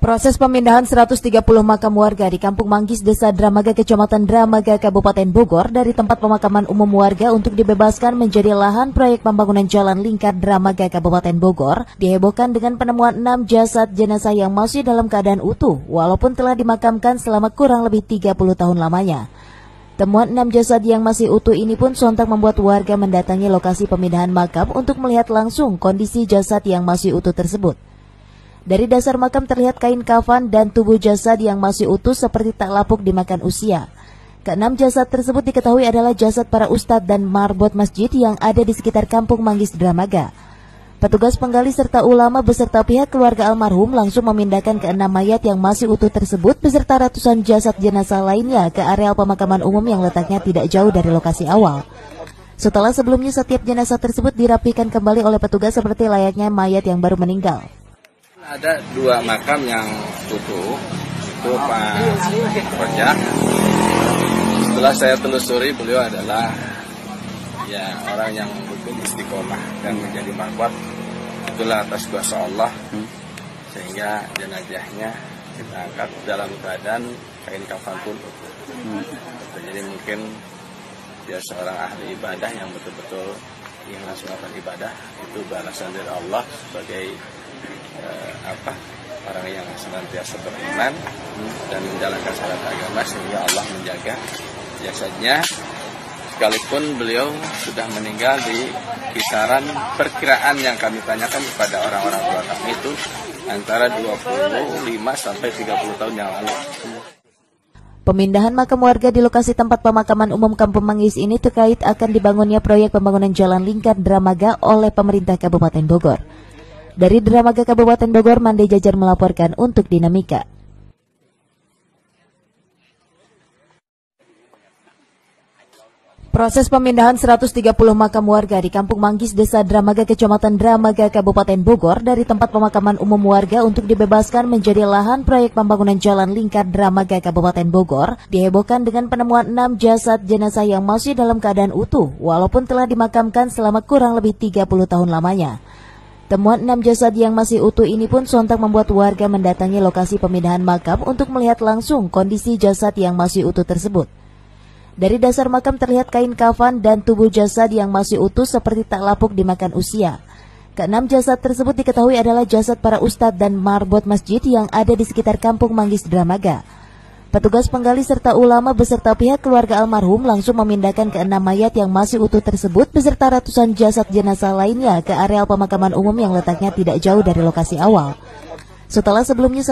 Proses pemindahan 130 makam warga di Kampung Manggis, Desa Dramaga, Kecamatan Dramaga, Kabupaten Bogor dari tempat pemakaman umum warga untuk dibebaskan menjadi lahan proyek pembangunan jalan lingkar Dramaga, Kabupaten Bogor dihebohkan dengan penemuan 6 jasad jenazah yang masih dalam keadaan utuh walaupun telah dimakamkan selama kurang lebih 30 tahun lamanya. Temuan 6 jasad yang masih utuh ini pun sontak membuat warga mendatangi lokasi pemindahan makam untuk melihat langsung kondisi jasad yang masih utuh tersebut. Dari dasar makam terlihat kain kafan dan tubuh jasad yang masih utuh seperti tak lapuk dimakan usia. Keenam jasad tersebut diketahui adalah jasad para ustadz dan marbot masjid yang ada di sekitar Kampung Manggis Dramaga. Petugas penggali serta ulama beserta pihak keluarga almarhum langsung memindahkan keenam mayat yang masih utuh tersebut beserta ratusan jasad jenazah lainnya ke areal pemakaman umum yang letaknya tidak jauh dari lokasi awal. Setelah sebelumnya setiap jenazah tersebut dirapikan kembali oleh petugas seperti layaknya mayat yang baru meninggal. Ada 2 makam yang utuh, itu Pak Rojak. Setelah saya telusuri, beliau adalah orang yang betul istiqomah dan menjadi marbot. Itulah atas kuasa Allah, sehingga jenazahnya kita angkat dalam keadaan kain kafan pun utuh. Jadi mungkin dia seorang ahli ibadah yang betul-betul ikhlas melakukan ibadah, itu balasan dari Allah sebagai orang yang senantiasa beriman dan menjalankan syariat agama, sehingga Allah menjaga jasadnya sekalipun beliau sudah meninggal di kisaran perkiraan yang kami tanyakan kepada orang-orang tua kami itu antara 25 sampai 30 tahun yang lalu. Pemindahan makam warga di lokasi tempat pemakaman umum Kampung Manggis ini terkait akan dibangunnya proyek pembangunan jalan lingkar Dramaga oleh pemerintah Kabupaten Bogor. Dari Dramaga Kabupaten Bogor, Mande Jajar melaporkan untuk Dinamika. Proses pemindahan 130 makam warga di Kampung Manggis, Desa Dramaga, Kecamatan Dramaga, Kabupaten Bogor dari tempat pemakaman umum warga untuk dibebaskan menjadi lahan proyek pembangunan jalan lingkar Dramaga, Kabupaten Bogor dihebohkan dengan penemuan 6 jasad jenazah yang masih dalam keadaan utuh walaupun telah dimakamkan selama kurang lebih 30 tahun lamanya. Temuan 6 jasad yang masih utuh ini pun sontak membuat warga mendatangi lokasi pemindahan makam untuk melihat langsung kondisi jasad yang masih utuh tersebut. Dari dasar makam terlihat kain kafan dan tubuh jasad yang masih utuh seperti tak lapuk dimakan usia. Keenam jasad tersebut diketahui adalah jasad para ustadz dan marbot masjid yang ada di sekitar Kampung Manggis Dramaga. Petugas penggali serta ulama beserta pihak keluarga almarhum langsung memindahkan keenam mayat yang masih utuh tersebut beserta ratusan jasad jenazah lainnya ke areal pemakaman umum yang letaknya tidak jauh dari lokasi awal. Setelah sebelumnya